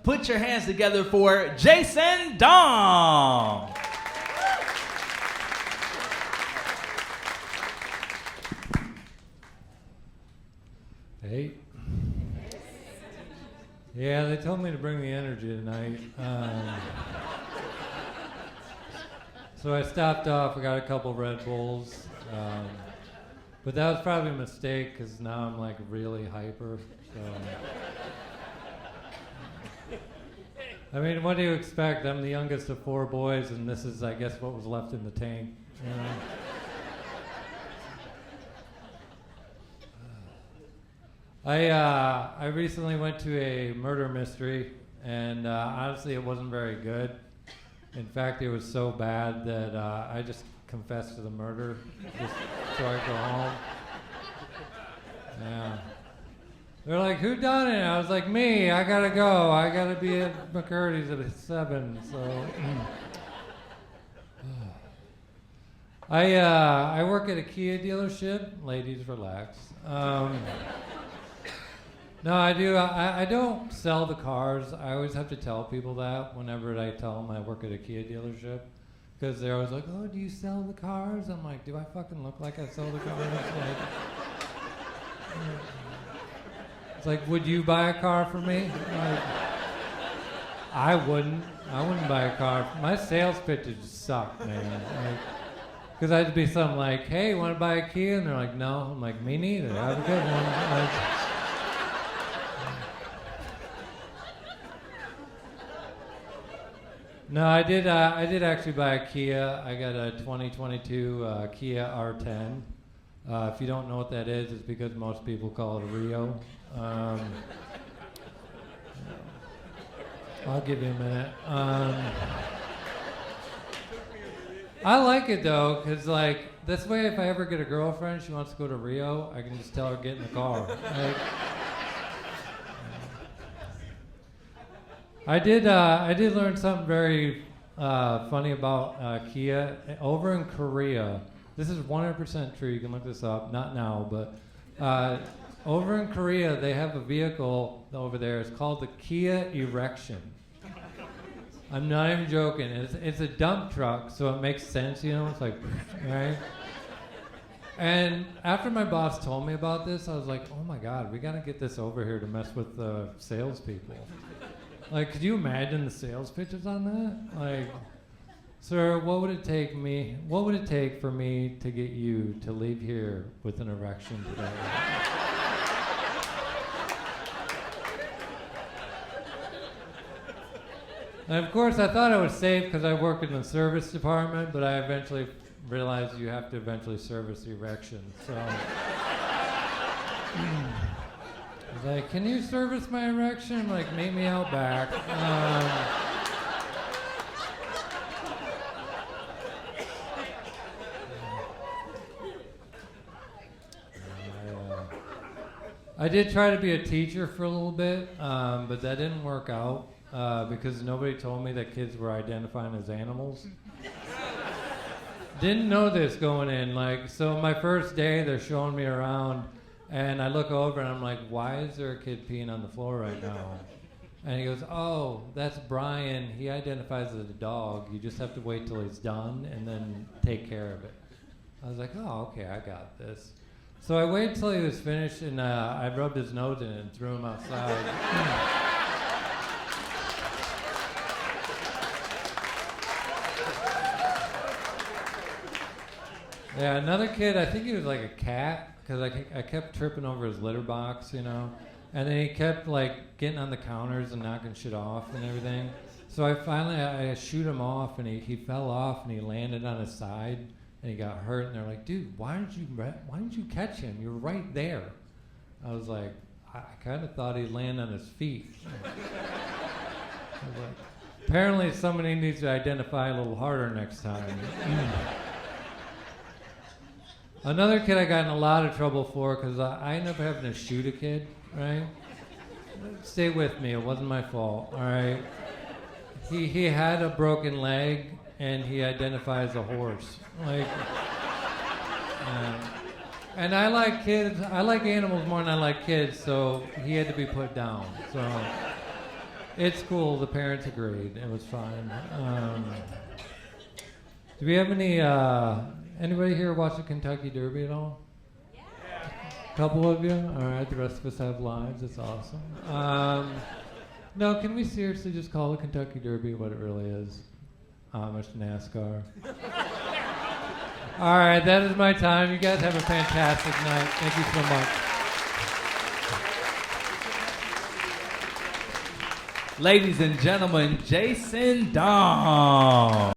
Put your hands together for Jason Damm. Hey. Yeah, they told me to bring the energy tonight. So I stopped off. I got a couple Red Bulls. But that was probably a mistake because now I'm like really hyper. So. I mean, what do you expect? I'm the youngest of 4 boys, and this is, I guess, what was left in the tank. You know? I recently went to a murder mystery, and honestly, it wasn't very good. In fact, it was so bad that I just confessed to the murder just so I could go home. Yeah. They're like, who done it? I was like, me. I gotta go. I gotta be at McCurdy's at 7. So I work at a Kia dealership. Ladies, relax. No, I do. I don't sell the cars. I always have to tell people that whenever I tell them I work at a Kia dealership. Because they're always like, oh, do you sell the cars? I'm like, do I fucking look like I sell the cars? It's like, would you buy a car for me? Like, I wouldn't. I wouldn't buy a car. My sales pitches suck, man. Because I'd be something like, hey, you want to buy a Kia? And they're like, no. I'm like, me neither. Have a good one. No, I did actually buy a Kia. I got a 2022 Kia R10. If you don't know what that is, it's because most people call it a Rio. I'll give you a minute. I like it though, because like this way, if I ever get a girlfriend, she wants to go to Rio, I can just tell her get in the car. Like, I did learn something very funny about Kia over in Korea. This is 100% true. You can look this up. Not now, but over in Korea, they have a vehicle over there. It's called the Kia Erection. I'm not even joking. It's a dump truck, so it makes sense, you know? It's like, right? And after my boss told me about this, I was like, oh my God, we got to get this over here to mess with the salespeople. Like, could you imagine the sales pitches on that? Like, sir, what would it take for me to get you to leave here with an erection today? And of course, I thought I was safe because I work in the service department, but I eventually realized you have to eventually service the erection. So I was like, can you service my erection? I'm like, meet me out back. I did try to be a teacher for a little bit, but that didn't work out because nobody told me that kids were identifying as animals. Didn't know this going in. Like, so my first day, they're showing me around, and I look over and I'm like, why is there a kid peeing on the floor right now? And he goes, oh, that's Brian. He identifies as a dog. You just have to wait till he's done and then take care of it. I was like, oh, okay, I got this. So I waited till he was finished, and I rubbed his nose in it and threw him outside. Yeah, another kid, I think he was like a cat, because I kept tripping over his litter box, you know, and then he kept like getting on the counters and knocking shit off and everything. So I shoot him off, and he fell off and he landed on his side. And he got hurt, and they're like, dude, why didn't you catch him? You're right there. I was like, I kind of thought he'd land on his feet. I was like, apparently somebody needs to identify a little harder next time. Another kid I got in a lot of trouble for, because I ended up having to shoot a kid, right? Stay with me, it wasn't my fault, all right? He had a broken leg, and he identifies as a horse. Like, and I like kids. I like animals more than I like kids, so he had to be put down. So It's cool. The parents agreed. It was fine. Do we have anybody here watch the Kentucky Derby at all? Yeah. A couple of you? All right, the rest of us have lives. It's awesome. No, can we seriously just call the Kentucky Derby what it really is? Amish NASCAR. All right, that is my time. You guys have a fantastic night. Thank you so much. Ladies and gentlemen, Jason Damm.